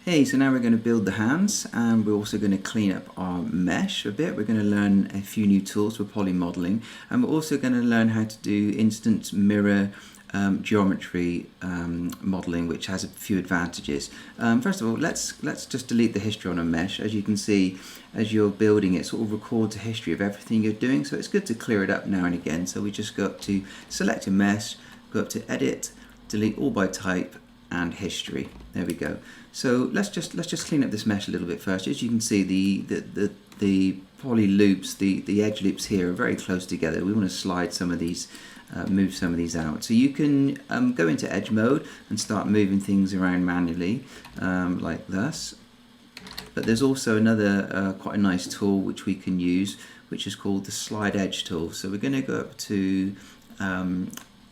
Hey, so now we're going to build the hands, and we're also going to clean up our mesh a bit. We're going to learn a few new tools for poly modeling, and we're also going to learn how to do instant mirror geometry modeling, which has a few advantages. First of all, let's just delete the history on a mesh. As you can see, as you're building it, sort of records a history of everything you're doing, so it's good to clear it up now and again. So we just go up to select a mesh, go up to edit, delete all by type, and history. There we go. So let's just clean up this mesh a little bit first. As you can see, the poly loops, the edge loops here are very close together. We want to slide some of these, move some of these out. So you can go into edge mode and start moving things around manually, like this. But there's also another quite a nice tool which we can use, which is called the slide edge tool. So we're going to go up to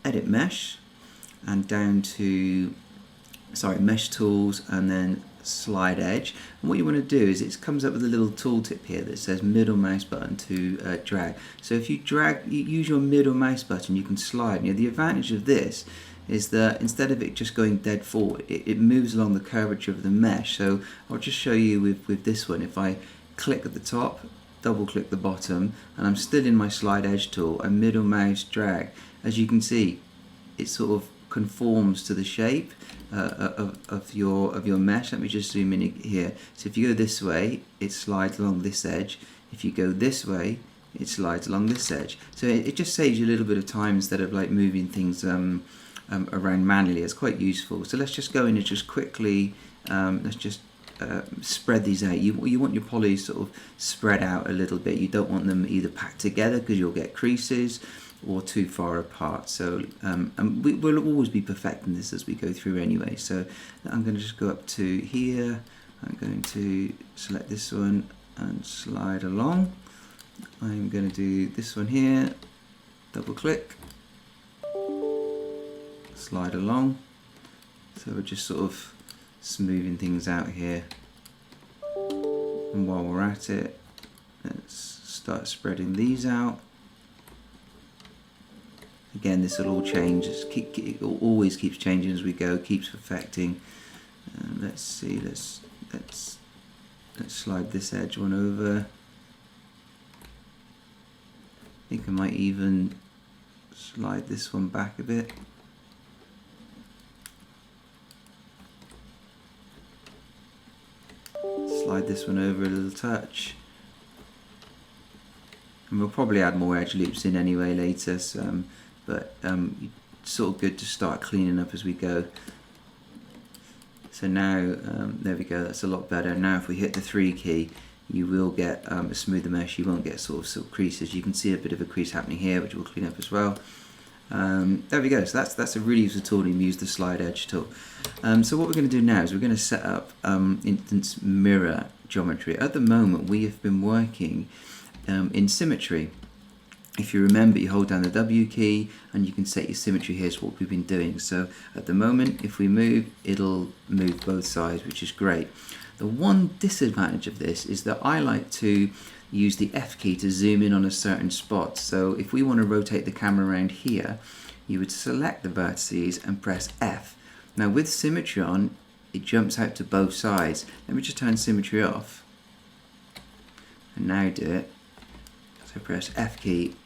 edit mesh and down to mesh tools, and then slide edge. And what you want to do is it comes up with a little tooltip here that says middle mouse button to drag. So if you use your middle mouse button, you can slide. The advantage of this is that instead of it just going dead forward, it moves along the curvature of the mesh. So I'll just show you with this one. If I click at the top, double click the bottom, and I'm still in my slide edge tool, and middle mouse drag, as you can see, it sort of conforms to the shape of your mesh. Let me just zoom in here. So if you go this way, it slides along this edge. If you go this way, it slides along this edge. So it just saves you a little bit of time instead of like moving things around manually. It's quite useful. So let's just go in and just quickly let's just spread these out. You want your polys sort of spread out a little bit. You don't want them either packed together because you'll get creases, or too far apart. So we'll always be perfecting this as we go through anyway. So I'm going to just go up to here. I'm going to select this one and slide along. I'm going to do this one here, double click, slide along. So we're just sort of smoothing things out here. And while we're at it, let's start spreading these out. Again, this will all change. It always keeps changing as we go, keeps perfecting. Let's see. Let's slide this edge one over. I think I might even slide this one back a bit. Slide this one over a little touch. And we'll probably add more edge loops in anyway later. So, but it's sort of good to start cleaning up as we go. So now, there we go, that's a lot better. Now if we hit the 3 key, you will get a smoother mesh. You won't get sort of creases. You can see a bit of a crease happening here, which we'll clean up as well. There we go, so that's a really useful tool, and you use the slide edge tool. So what we're going to do now is we're going to set up instance mirror geometry. At the moment we have been working in symmetry. If you remember, you hold down the W key and you can set your symmetry. Here's what we've been doing. So at the moment, if we move, it'll move both sides, which is great. The one disadvantage of this is that I like to use the F key to zoom in on a certain spot. So if we want to rotate the camera around here, you would select the vertices and press F. Now with symmetry on, it jumps out to both sides. Let me just turn symmetry off and now do it. So press F key,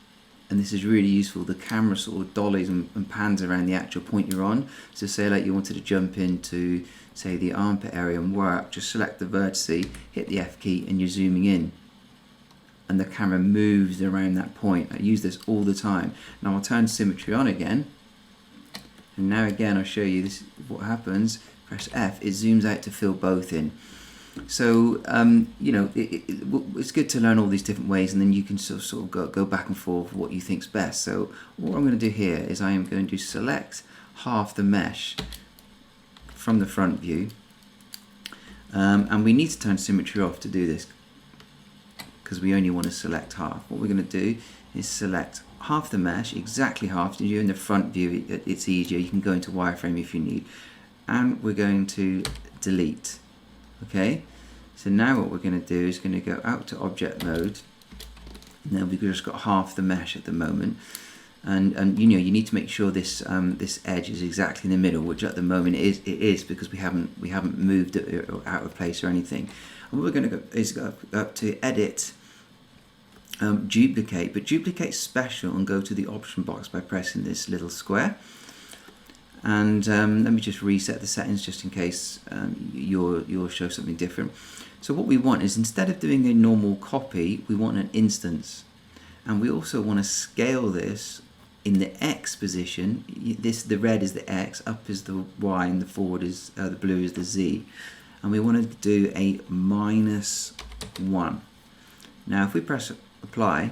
and this is really useful. The camera sort of dollies and pans around the actual point you're on. So say like you wanted to jump into, say, the armpit area and work, just select the vertex, hit the F key, and you're zooming in. And the camera moves around that point. I use this all the time. Now I'll turn symmetry on again. And now again I'll show you this. What happens, press F, it zooms out to fill both in. So it's good to learn all these different ways, and then you can sort of go back and forth what you think's best. So what I'm going to do here is I am going to select half the mesh from the front view, and we need to turn symmetry off to do this because we only want to select half. What we're going to do is select half the mesh, exactly half. You're in the front view, it's easier. You can go into wireframe if you need, and we're going to delete. Okay, so now what we're going to do is going to go out to object mode. Now we've just got half the mesh at the moment. and you know, you need to make sure this this edge is exactly in the middle, which at the moment it is because we haven't moved it out of place or anything. And what we're going to go is go up to edit, duplicate, but duplicate special, and go to the option box by pressing this little square. And let me just reset the settings just in case you'll show something different. So what we want is, instead of doing a normal copy, we want an instance, and we also want to scale this in the X position. The red is the X, up is the Y, and the forward is the blue is the Z, and we want to do a -1. Now if we press apply,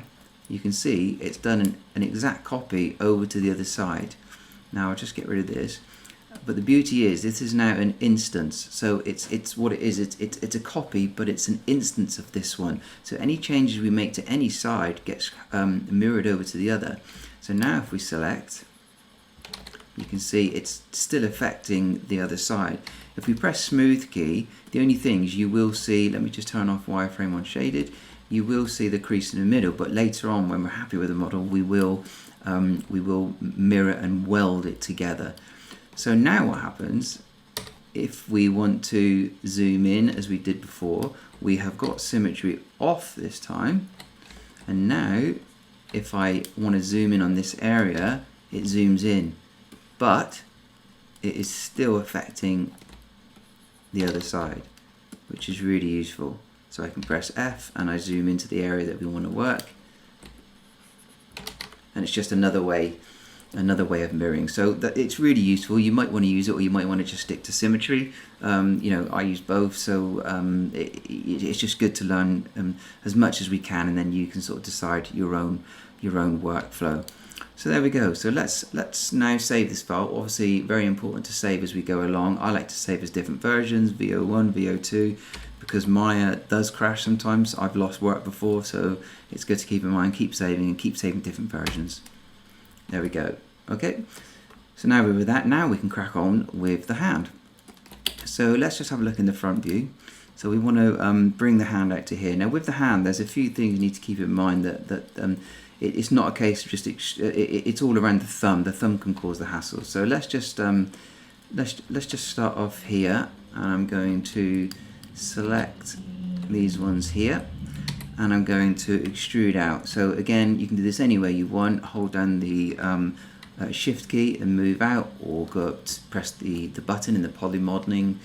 you can see it's done an exact copy over to the other side. Now I'll just get rid of this, but the beauty is this is now an instance, so it's what it is. It's a copy, but it's an instance of this one. So any changes we make to any side gets mirrored over to the other. So now if we select, you can see it's still affecting the other side. If we press smooth key, the only things you will see, let me just turn off wireframe on shaded, you will see the crease in the middle, but later on when we're happy with the model, we will mirror and weld it together. So now what happens, if we want to zoom in as we did before, we have got symmetry off this time, and now if I want to zoom in on this area, it zooms in, but it is still affecting the other side, which is really useful. So I can press F and I zoom into the area that we want to work, and it's just another way of mirroring. So that it's really useful. You might want to use it, or you might want to just stick to symmetry. You know, I use both, so it's just good to learn as much as we can, and then you can sort of decide your own workflow. So there we go. So let's now save this file. Obviously very important to save as we go along. I like to save as different versions, VO1, VO2, because Maya does crash sometimes. I've lost work before, so it's good to keep in mind, keep saving different versions. There we go. Okay, so now with that, now we can crack on with the hand. So let's just have a look in the front view. So we want to bring the hand out to here. Now with the hand, there's a few things you need to keep in mind, that it's not a case of just it's all around the thumb. The thumb can cause the hassle. So let's just start off here, and I'm going to select these ones here, and I'm going to extrude out. So again, you can do this any way you want. Hold down the shift key and move out, or go up to press the button in the polymodeling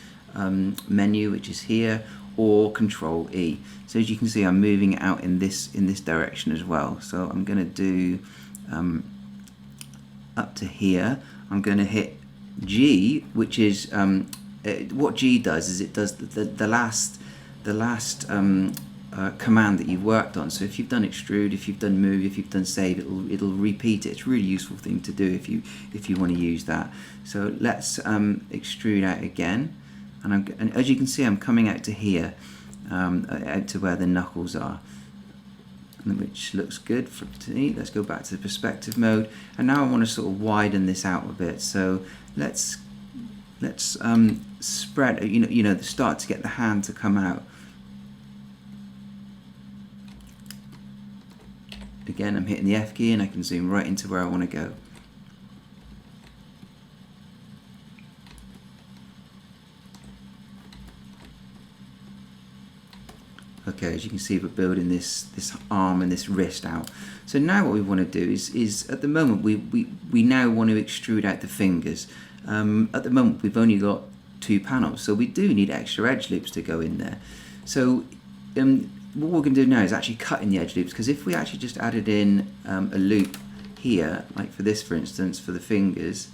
menu, which is here, or Control E. So as you can see, I'm moving it out in this direction as well. So I'm going to do up to here. I'm going to hit G, which is what G does is it does the last command that you've worked on. So if you've done extrude, if you've done move, if you've done save, it'll repeat it. It's a really useful thing to do if you want to use that. So let's extrude out again, and as you can see, I'm coming out to here, out to where the knuckles are, which looks good to me. Let's go back to the perspective mode, and now I want to sort of widen this out a bit. So let's spread, start to get the hand to come out. Again, I'm hitting the F key, and I can zoom right into where I want to go. Okay, as you can see, we're building this arm and this wrist out. So now what we want to do is at the moment we now want to extrude out the fingers. At the moment we've only got 2 panels, so we do need extra edge loops to go in there. So what we're going to do now is actually cut in the edge loops, because if we actually just added in a loop here, like for this, for instance, for the fingers,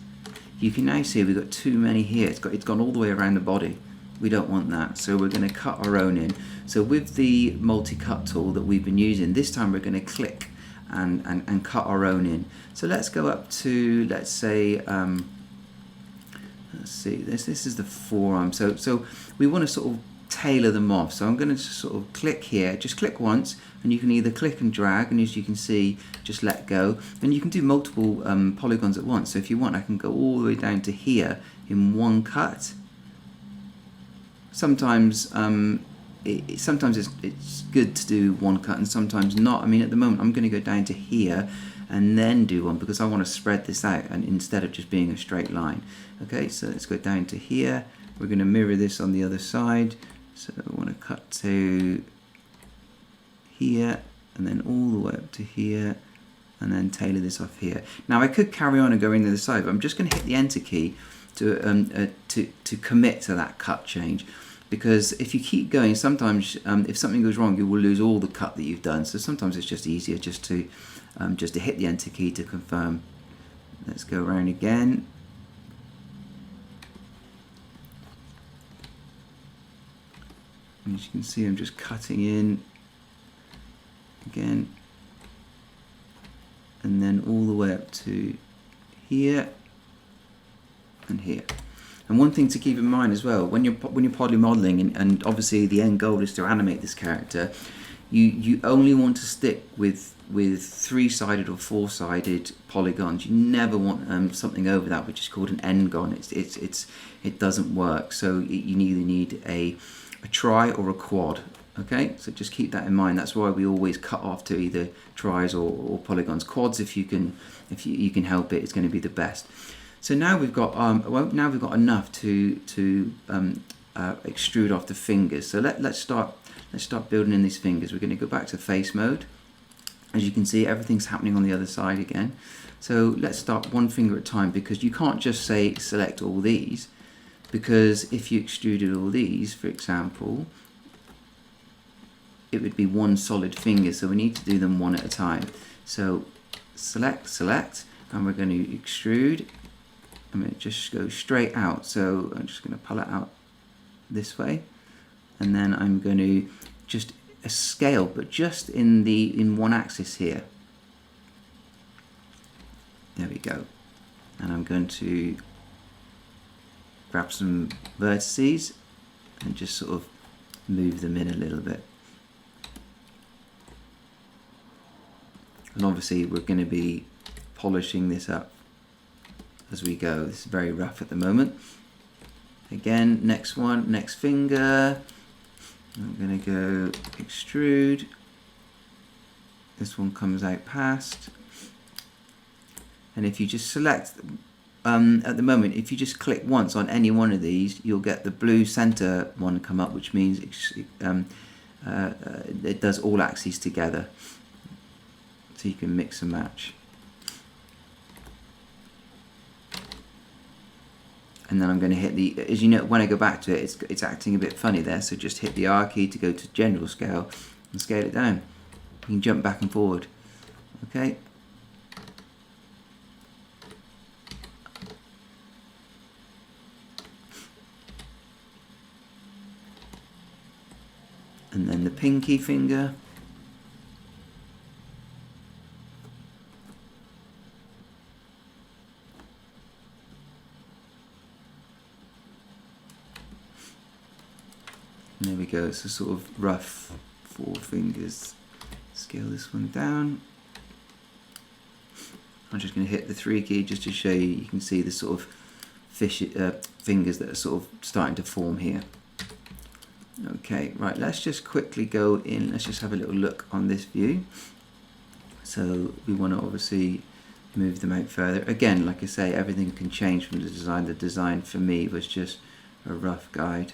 you can now see we've got too many here. It's gone all the way around the body. We don't want that, so we're going to cut our own in. So with the multi-cut tool that we've been using, this time we're going to click and cut our own in. So let's go up to, let's say, let's see, this is the forearm. So we want to sort of tailor them off. So I'm going to just sort of click here, just click once, and you can either click and drag, and as you can see, just let go. And you can do multiple polygons at once. So if you want, I can go all the way down to here in one cut. Sometimes sometimes it's good to do one cut, and sometimes not. I mean, at the moment I'm going to go down to here, and then do one, because I want to spread this out and instead of just being a straight line. Okay, so let's go down to here. We're going to mirror this on the other side. So I want to cut to here and then all the way up to here, and then tailor this off here. Now I could carry on and go in the other side, but I'm just going to hit the enter key to commit to that cut change, because if you keep going, sometimes if something goes wrong, you will lose all the cut that you've done. So sometimes it's just easier just to hit the enter key to confirm. Let's go around again. And as you can see, I'm just cutting in again, and then all the way up to here and here. And one thing to keep in mind as well, when you're poly modeling, and obviously the end goal is to animate this character, you only want to stick with 3-sided or 4-sided polygons. You never want something over that, which is called an end-gon. It doesn't work. So you either need a tri or a quad. Okay, so just keep that in mind. That's why we always cut off to either tris or polygons. Quads, if you can help it, it's going to be the best. So now we've got enough to extrude off the fingers. So let's start building in these fingers. We're going to go back to face mode. As you can see, everything's happening on the other side again. So let's start one finger at a time, because you can't just say select all these, because if you extruded all these, for example, it would be one solid finger, so we need to do them one at a time. So select, and we're going to extrude. I'm going to just go straight out, so I'm just going to pull it out this way, and then I'm going to just a scale, but just in one axis here. There we go. And I'm going to grab some vertices and just sort of move them in a little bit. And obviously we're going to be polishing this up as we go. This is very rough at the moment. Again, next one, next finger. I'm going to go extrude. This one comes out past. And if you just select, at the moment, if you just click once on any one of these, you'll get the blue center one come up, which means it does all axes together. So you can mix and match. And then I'm going to hit the, as you know, when I go back to it, it's acting a bit funny there, so just hit the R key to go to general scale and scale it down. You can jump back and forward. Okay. And then the pinky finger. There we go, it's a sort of rough 4 fingers. Scale this one down. I'm just going to hit the 3 key just to show you. You can see the sort of fingers that are sort of starting to form here. Okay, right, let's just quickly go in. Let's just have a little look on this view. So we want to obviously move them out further. Again, like I say, everything can change from the design. The design for me was just a rough guide.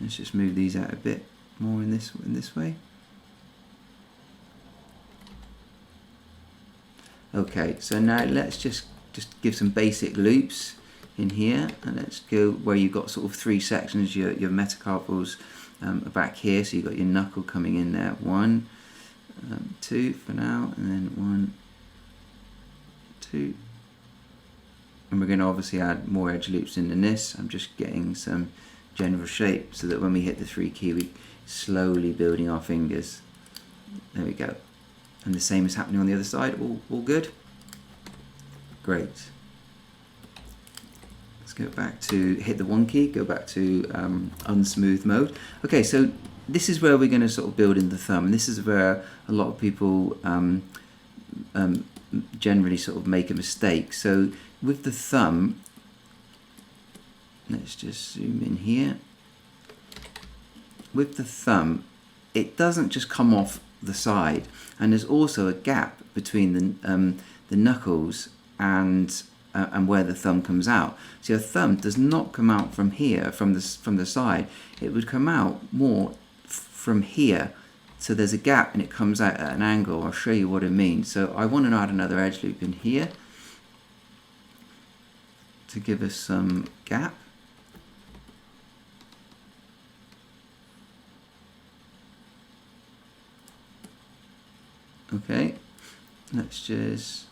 Let's just move these out a bit more in this way. Okay, so now let's just give some basic loops in here, and let's go where you've got sort of 3 sections. Your metacarpals are back here, so you've got your knuckle coming in there. 1, 2 for now, and then 1, 2. And we're going to obviously add more edge loops in than this. I'm just getting some general shape so that when we hit the 3 key, we slowly building our fingers. There we go. And the same is happening on the other side. All good? Great. Let's go back to, hit the 1 key, go back to unsmooth mode. Okay, so this is where we're going to sort of build in the thumb, and this is where a lot of people generally sort of make a mistake. So with the thumb, let's just zoom in here. With the thumb, it doesn't just come off the side, and there's also a gap between the knuckles and where the thumb comes out. So your thumb does not come out from here, from the side. It would come out more from here. So there's a gap and it comes out at an angle. I'll show you what it means. So I want to add another edge loop in here to give us some gap. Okay, let's just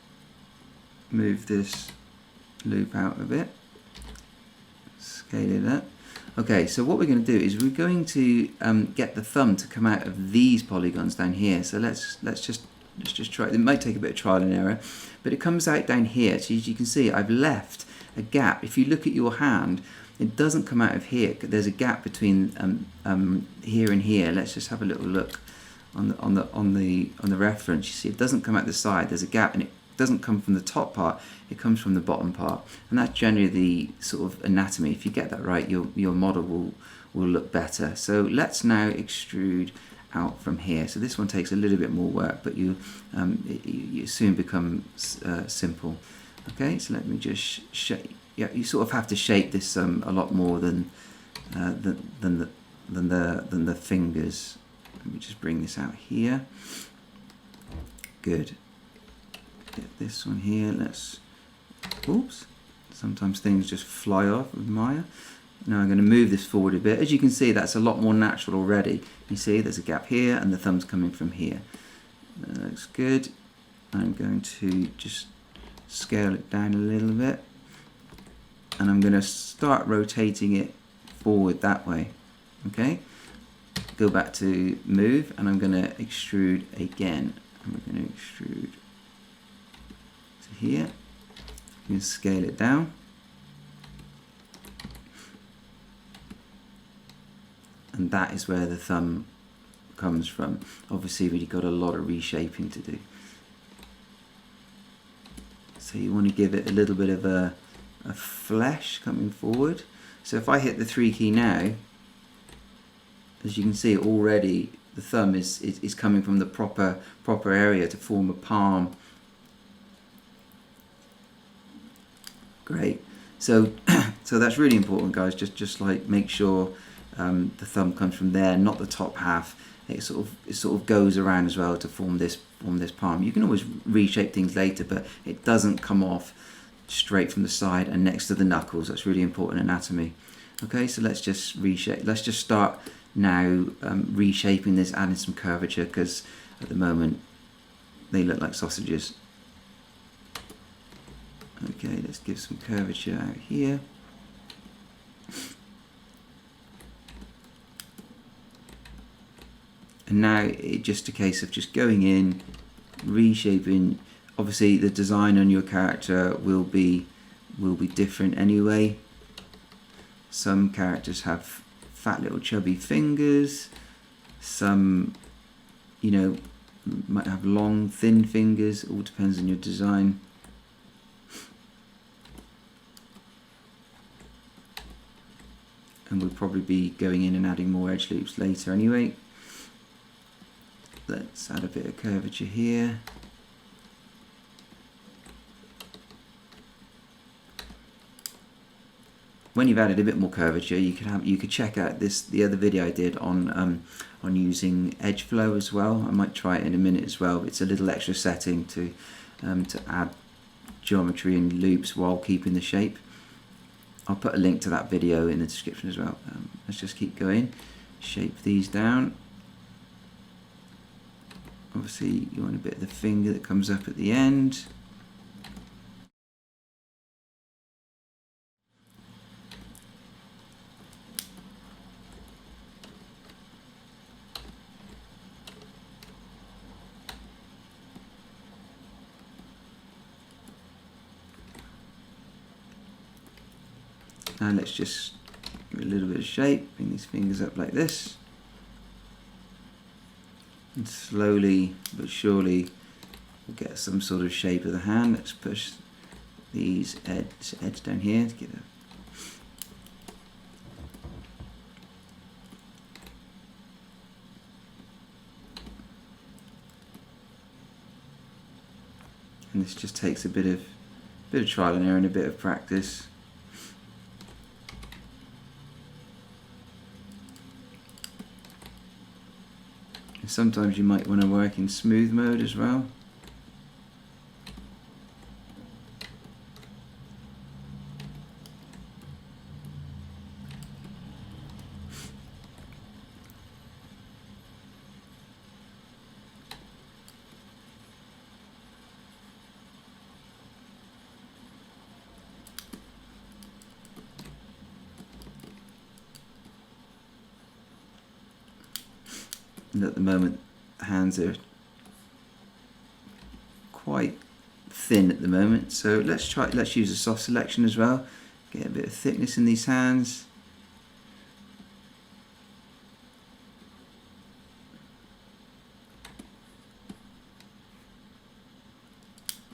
move this loop out a bit, scale it up. Okay, so what we're going to do is we're going to get the thumb to come out of these polygons down here. So let's just try. It might take a bit of trial and error, but it comes out down here. So as you can see, I've left a gap. If you look at your hand, it doesn't come out of here. There's a gap between here and here. Let's just have a little look on the reference. You see, it doesn't come out the side. There's a gap, and it doesn't come from the top part. It comes from the bottom part, and that's generally the sort of anatomy. If you get that right, your model will look better. So let's now extrude out from here. So this one takes a little bit more work, but you soon become simple. Okay, so let me just shape. Yeah, you sort of have to shape this a lot more than the fingers. Let me just bring this out here. Good. Get this one here. Let's. Oops. Sometimes things just fly off with Maya. Now I'm going to move this forward a bit. As you can see, that's a lot more natural already. You see, there's a gap here, and the thumb's coming from here. That looks good. I'm going to just scale it down a little bit, and I'm going to start rotating it forward that way. Okay. Go back to move, and I'm going to extrude again. And we're going to extrude to here. You can scale it down. And that is where the thumb comes from. Obviously, we've got a lot of reshaping to do. So you want to give it a little bit of a flesh coming forward. So if I hit the 3 key now, as you can see already, the thumb is coming from the proper area to form a palm. Great. So so that's really important, guys. Just like make sure the thumb comes from there, not the top half. It sort of goes around as well to form this palm. You can always reshape things later, but it doesn't come off straight from the side and next to the knuckles. That's really important anatomy. Okay, so let's just reshape. Let's just start now reshaping this, adding some curvature, because at the moment they look like sausages. Okay, let's give some curvature out here. And now it's just a case of just going in, reshaping. Obviously the design on your character will be different anyway. Some characters have fat little chubby fingers. Some, you know, might have long thin fingers. It all depends on your design. And we'll probably be going in and adding more edge loops later anyway. Let's add a bit of curvature here. When you've added a bit more curvature, you could check out the other video I did on using edge flow as well. I might try it in a minute as well. It's a little extra setting to add geometry and loops while keeping the shape. I'll put a link to that video in the description as well. Let's just keep going. Shape these down. Obviously you want a bit of the finger that comes up at the end. And let's just give it a little bit of shape, bring these fingers up like this. And slowly but surely we'll get some sort of shape of the hand. Let's push these edge down here to get a And this just takes a bit of trial and error and a bit of practice. And sometimes you might want to work in smooth mode as well. And at the moment, the hands are quite thin at the moment, so let's use a soft selection as well. Get a bit of thickness in these hands.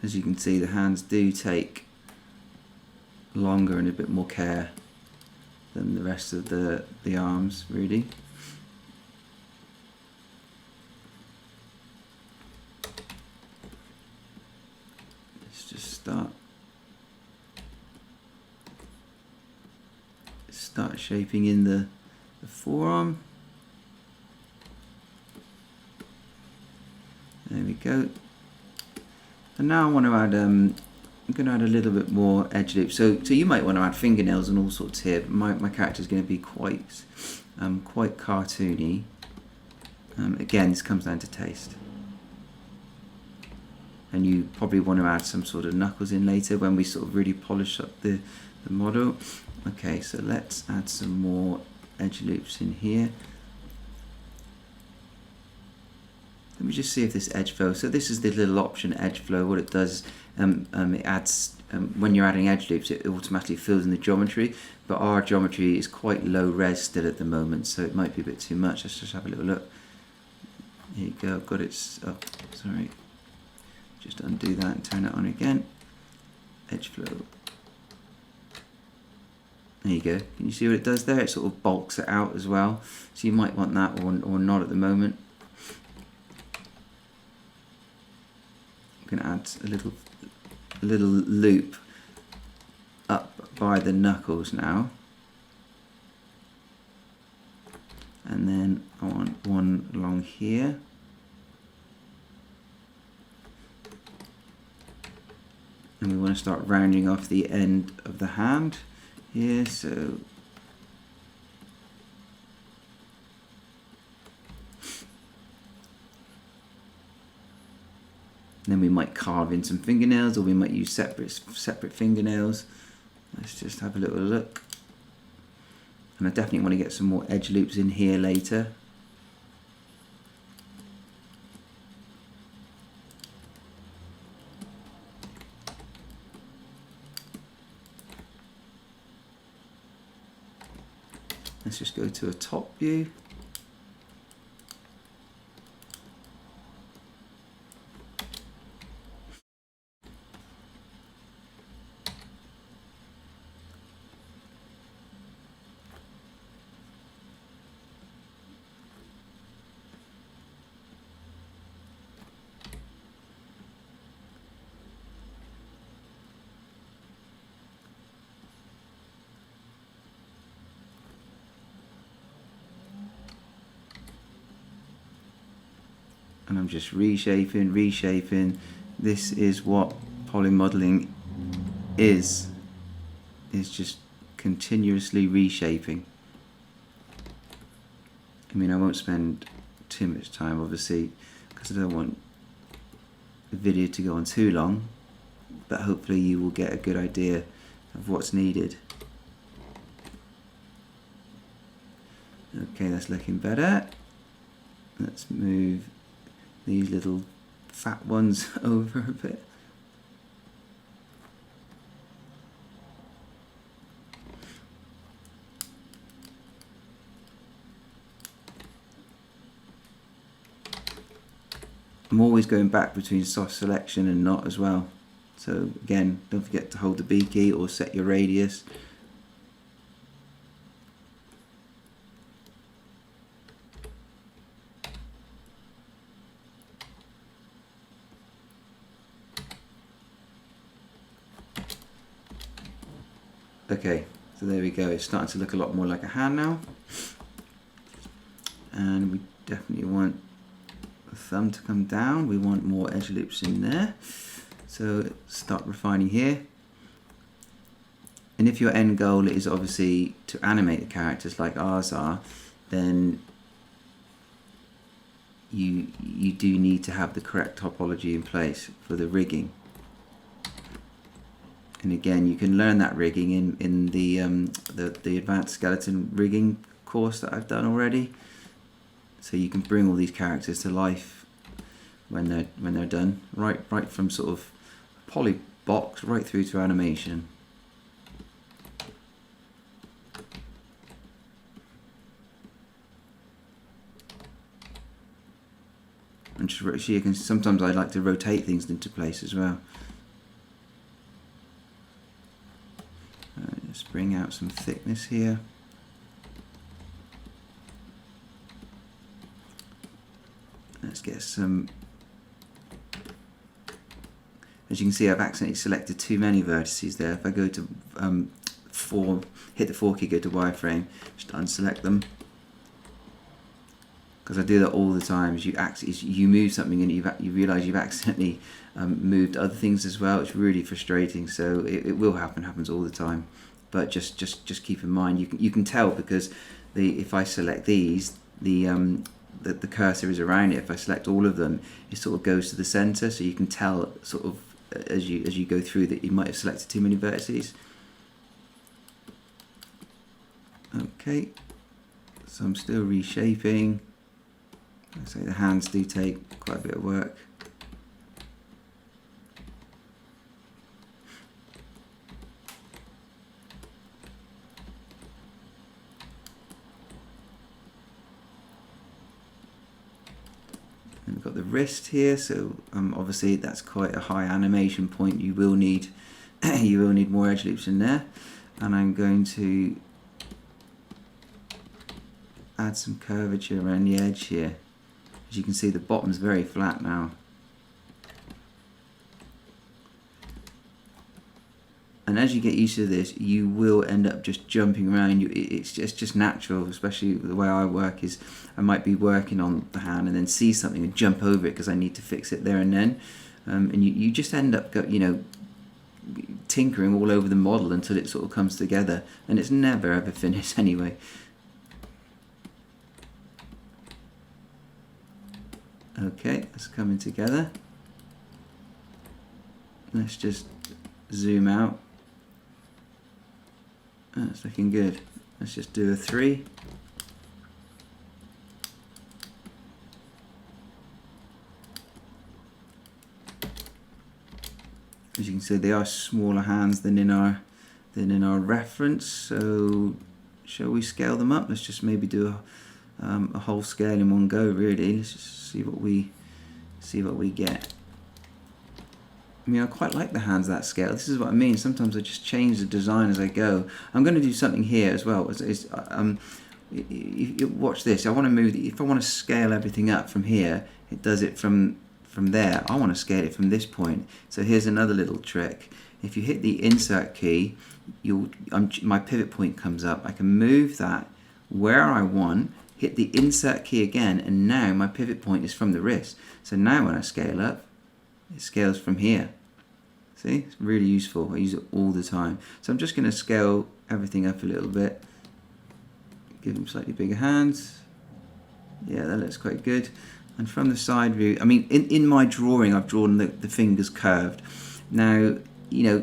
As you can see, the hands do take longer and a bit more care than the rest of the arms, really. Let's just start shaping in the forearm. There we go. And now I want to add, I'm going to add a little bit more edge loop. So you might want to add fingernails and all sorts here. But my character is going to be quite cartoony. Again, this comes down to taste. And you probably want to add some sort of knuckles in later when we sort of really polish up the model. Okay, so let's add some more edge loops in here. Let me just see if this edge flow. So this is the little option edge flow. What it does, it adds when you're adding edge loops, it automatically fills in the geometry. But our geometry is quite low res still at the moment, so it might be a bit too much. Let's just have a little look. Here you go. I've got it. Oh, sorry. Just undo that and turn it on again. Edge flow. There you go. Can you see what it does there? It sort of bulks it out as well. So you might want that or not at the moment. I'm going to add a little loop up by the knuckles now. And then I want one along here. And we want to start rounding off the end of the hand here, so then we might carve in some fingernails, or we might use separate fingernails. Let's just have a little look. And I definitely want to get some more edge loops in here later. Let's just go to a top view. And I'm just reshaping. This is what polymodeling is just continuously reshaping. I mean, I won't spend too much time, obviously, because I don't want the video to go on too long, but hopefully you will get a good idea of what's needed. Okay, that's looking better. Let's move these little fat ones over a bit. I'm always going back between soft selection and not as well. So again, don't forget to hold the B key or set your radius. Okay, so there we go. It's starting to look a lot more like a hand now. And we definitely want the thumb to come down. We want more edge loops in there. So start refining here. And if your end goal is obviously to animate the characters like ours are, then you do need to have the correct topology in place for the rigging. And again, you can learn that rigging in the advanced skeleton rigging course that I've done already. So you can bring all these characters to life when they're done, right from sort of poly box right through to animation. And just, you can, sometimes I like to rotate things into place as well. Let's bring out some thickness here. Let's get some. As you can see, I've accidentally selected too many vertices there. If I go to hit the 4 key, go to wireframe, just unselect them. Because I do that all the time. As you move something and you realise you've accidentally moved other things as well. It's really frustrating. So it will happen. Happens all the time. But just keep in mind, you can tell because if I select these, the cursor is around it. If I select all of them, it sort of goes to the centre. So you can tell sort of as you go through that you might have selected too many vertices. Okay. So I'm still reshaping. I say the hands do take quite a bit of work. And we've got the wrist here, so obviously that's quite a high animation point. You will need more edge loops in there, and I'm going to add some curvature around the edge here. As you can see, the bottom's very flat now. And as you get used to this, you will end up just jumping around. It's just natural, especially the way I work is I might be working on the hand and then see something and jump over it because I need to fix it there and then. And you just end up, tinkering all over the model until it sort of comes together. And it's never ever finished anyway. Okay, that's coming together. Let's just zoom out. That's looking good. Let's just do a 3. As you can see, they are smaller hands than in our reference. So, shall we scale them up? Let's just maybe do a whole scale in one go. Really, let's just see what we get. I mean, I quite like the hands that scale. This is what I mean. Sometimes I just change the design as I go. I'm going to do something here as well. Watch this. I want to move. If I want to scale everything up from here, it does it from there. I want to scale it from this point. So here's another little trick. If you hit the insert key, my pivot point comes up. I can move that where I want. Hit the insert key again, and now my pivot point is from the wrist. So now when I scale up, it scales from here. See, it's really useful. I use it all the time. So I'm just going to scale everything up a little bit. Give them slightly bigger hands. Yeah, that looks quite good. And from the side view, I mean, in my drawing, I've drawn the fingers curved. Now,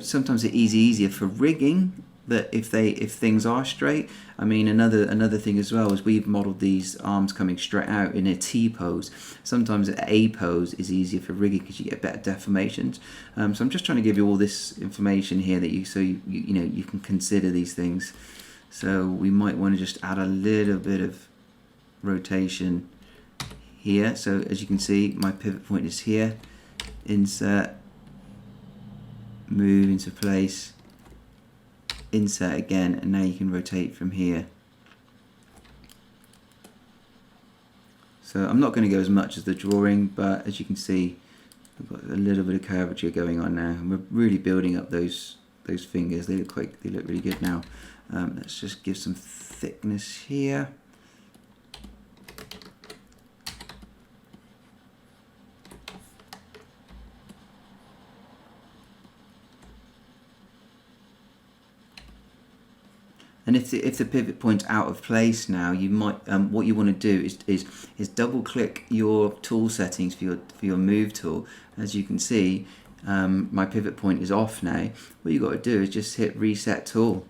sometimes it is easier for rigging that if things are straight. I mean, another thing as well is we've modeled these arms coming straight out in a T pose. Sometimes an A pose is easier for rigging because you get better deformations. So I'm just trying to give you all this information here that you can consider these things. So we might want to just add a little bit of rotation here. So as you can see, my pivot point is here. Insert, move into place, insert again, and now you can rotate from here. So I'm not going to go as much as the drawing, but as you can see, I've got a little bit of curvature going on now, and we're really building up those those fingers. They look really good now. Let's just give some thickness here. And if the pivot point's out of place now, you might what you want to do is double click your tool settings for your move tool. As you can see, my pivot point is off now. What you've got to do is just hit reset tool,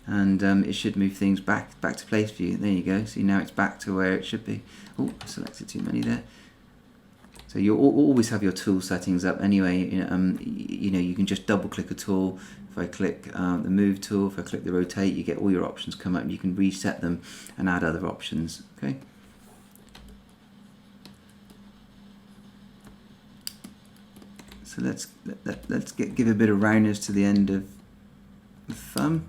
and it should move things back to place for you. There you go. See, now it's back to where it should be. Oh, I selected too many there. So you'll always have your tool settings up anyway. You know, you can just double click a tool. If I click the move tool, if I click the rotate, you get all your options come up, and you can reset them and add other options. Okay. So let's give a bit of roundness to the end of the thumb.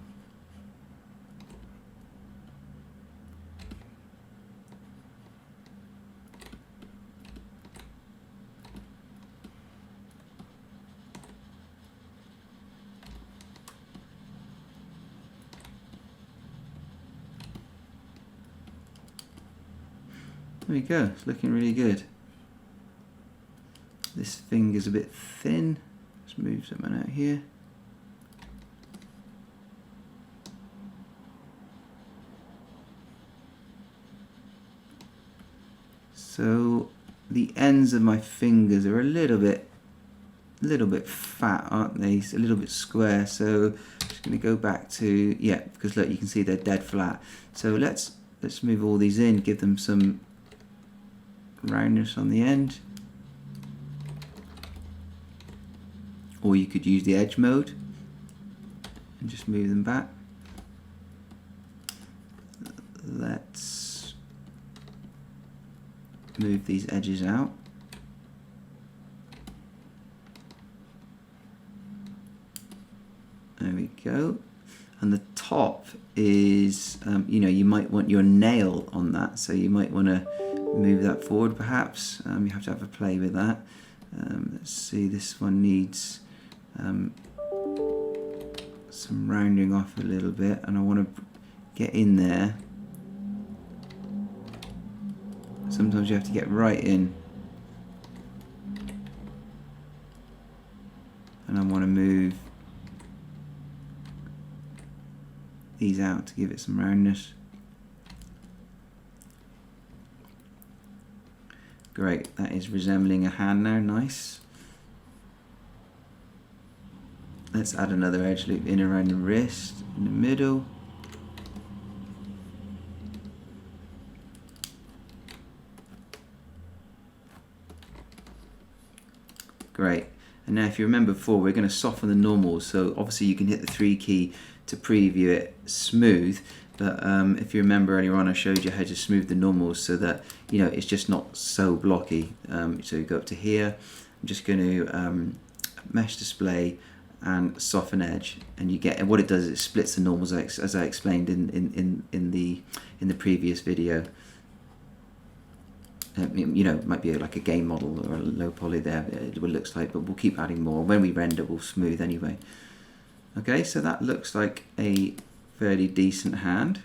There we go, it's looking really good. This finger's a bit thin. Let's move something out here. So the ends of my fingers are a little bit fat, aren't they? It's a little bit square. So I'm just going to go back to, yeah, because look, you can see they're dead flat. So let's move all these in, give them some roundness on the end. Or you could use the edge mode and just move them back. Let's move these edges out. There we go. And the top is, you know, you might want your nail on that, so you might want to move that forward perhaps. You have to have a play with that. Let's see, this one needs some rounding off a little bit, and I want to get in there. Sometimes you have to get right in, and I want to move these out to give it some roundness. Great, that is resembling a hand now, nice. Let's add another edge loop in around the wrist, in the middle. Great, and now if you remember before, we're going to soften the normals, so obviously you can hit the 3 key to preview it smooth, but if you remember earlier on I showed you how to smooth the normals so that, you know, it's just not so blocky. So you go up to here, I'm just going to mesh display and soften edge, and you get, and what it does is it splits the normals as I explained in the previous video. You know, it might be like a game model or a low poly there, it looks like, but we'll keep adding more. When we render, we'll smooth anyway. Okay, so that looks like a fairly decent hand.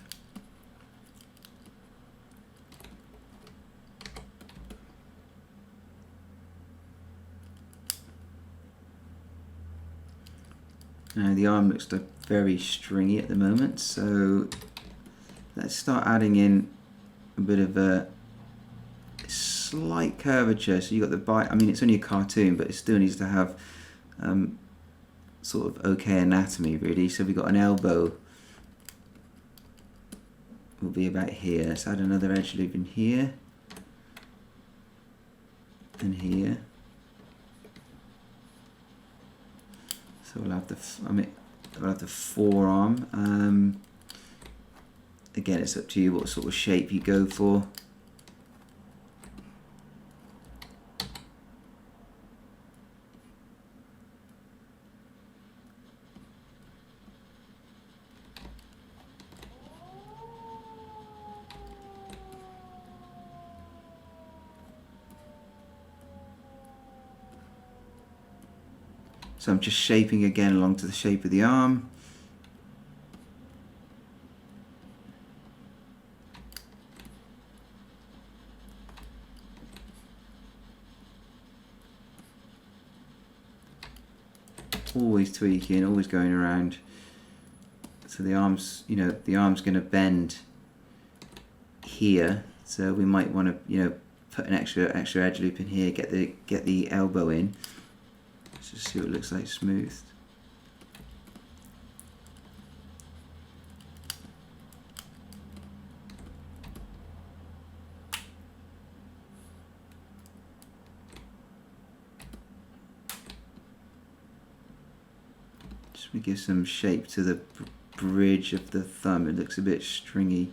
Now the arm looks like very stringy at the moment, so let's start adding in a bit of a slight curvature. So you got the bite. I mean, it's only a cartoon, but it still needs to have sort of okay anatomy, really. So we've got an elbow. Will be about here. Let's add another edge loop in here and here. So we'll have the forearm. Again, it's up to you what sort of shape you go for. So I'm just shaping again along to the shape of the arm. Always tweaking, always going around. So the arm's, you know, the arm's going to bend here. So we might want to, you know, put an extra edge loop in here. Get the elbow in. Let's just see what it looks like smoothed. Just to give some shape to the bridge of the thumb. It looks a bit stringy.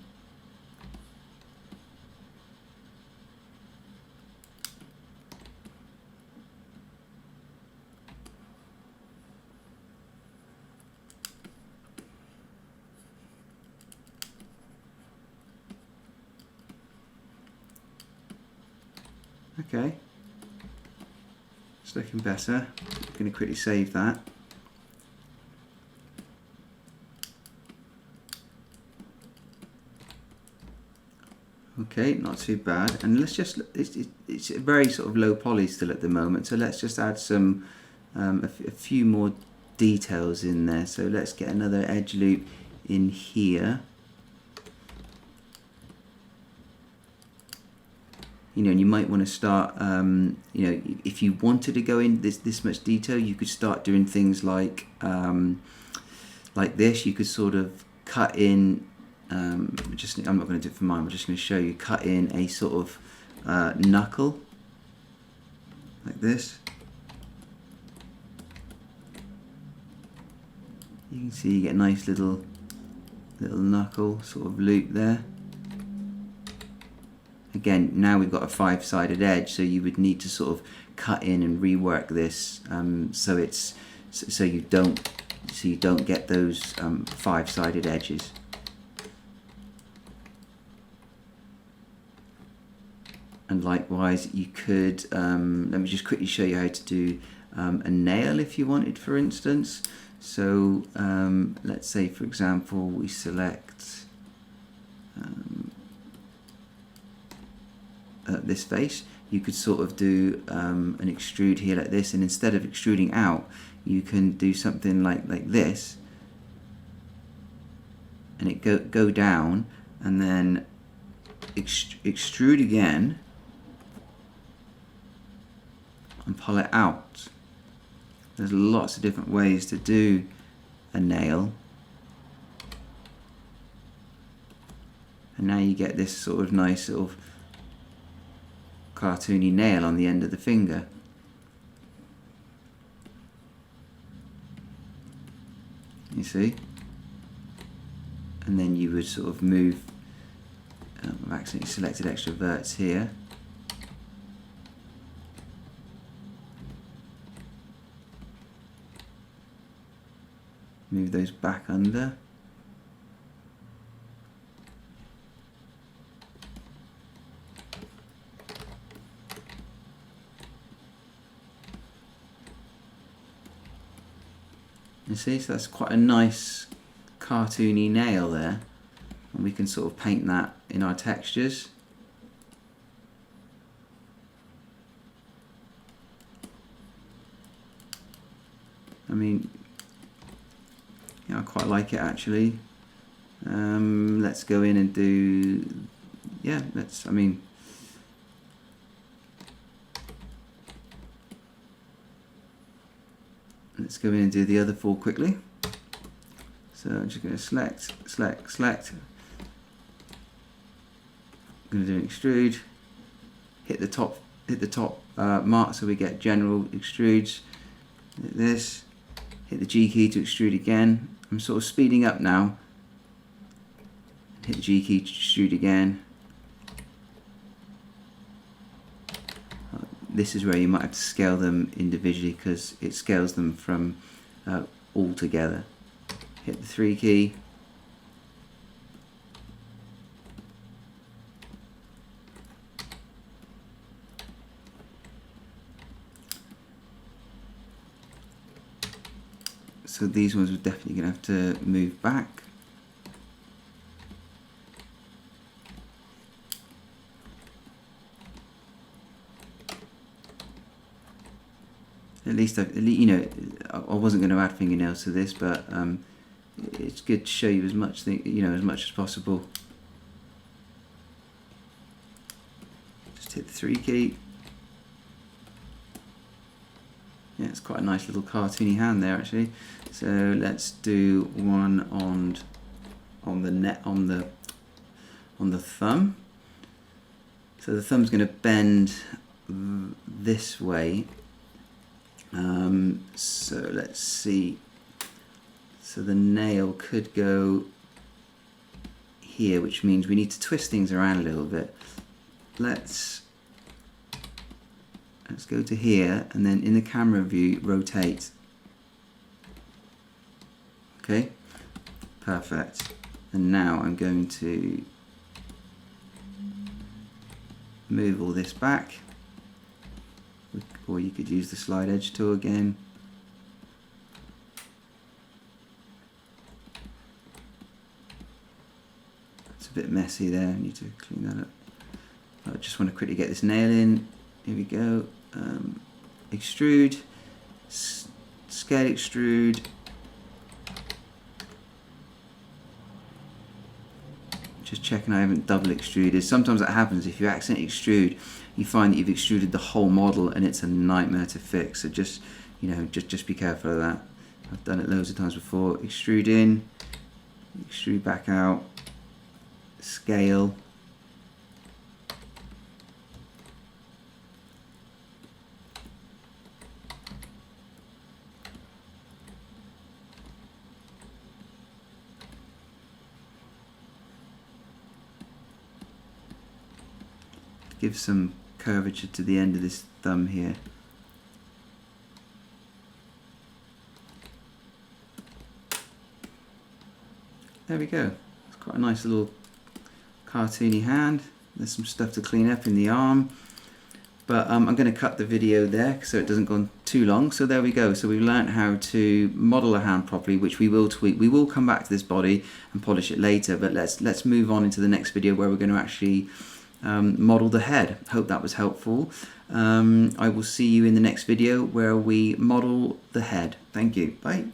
Okay, it's looking better. I'm going to quickly save that. Okay, not too bad. And let's just, it's a very sort of low poly still at the moment, so let's just add some, a few more details in there. So let's get another edge loop in here. You know, and you might want to start, you know, if you wanted to go in this much detail, you could start doing things like this. You could sort of cut in, I'm not going to do it for mine, I'm just going to show you, cut in a sort of knuckle, like this. You can see you get a nice little knuckle sort of loop there. Again, now we've got a 5-sided edge, so you would need to sort of cut in and rework this, so you don't get those 5-sided edges. And likewise, you could, let me just quickly show you how to do a nail if you wanted, for instance. So let's say, for example, we select this face. You could sort of do an extrude here like this, and instead of extruding out, you can do something like this, and it go down, and then extrude again and pull it out. There's lots of different ways to do a nail, and now you get this sort of nice sort of cartoony nail on the end of the finger. You see? And then you would sort of move, I've accidentally selected extra verts here. Move those back under. You see, so that's quite a nice cartoony nail there, and we can sort of paint that in our textures. I mean, yeah, I quite like it actually. Let's go in and do, yeah, let's, I mean, let's go in and do the other 4 quickly. So I'm just going to select. I'm going to do an extrude. Hit the top mark, so we get general extrudes. Hit this. Hit the G key to extrude again. I'm sort of speeding up now. Hit the G key to extrude again. This is where you might have to scale them individually because it scales them from all together. Hit the 3 key. So these ones we're definitely going to have to move back. At least, you know, I wasn't going to add fingernails to this, but it's good to show you as much, as much as possible. Just hit the 3 key. Yeah, it's quite a nice little cartoony hand there actually. So let's do one on the thumb. So the thumb's going to bend this way. So let's see. So the nail could go here, which means we need to twist things around a little bit. Let's go to here, and then in the camera view, rotate. Okay, perfect. And now I'm going to move all this back, or you could use the slide edge tool again. It's a bit messy there, I need to clean that up. I just want to quickly get this nail in. Here we go. Extrude, scale extrude. Just checking I haven't double extruded. Sometimes that happens. If you accidentally extrude, you find that you've extruded the whole model, and it's a nightmare to fix. So just, just be careful of that. I've done it loads of times before. Extrude in, extrude back out, scale. Give some curvature to the end of this thumb here. There we go. It's quite a nice little cartoony hand. There's some stuff to clean up in the arm, but I'm going to cut the video there so it doesn't go on too long. So there we go. So we've learned how to model a hand properly, which we will tweak. We will come back to this body and polish it later, but let's move on into the next video where we're going to actually model the head. Hope that was helpful. I will see you in the next video where we model the head. Thank you. Bye.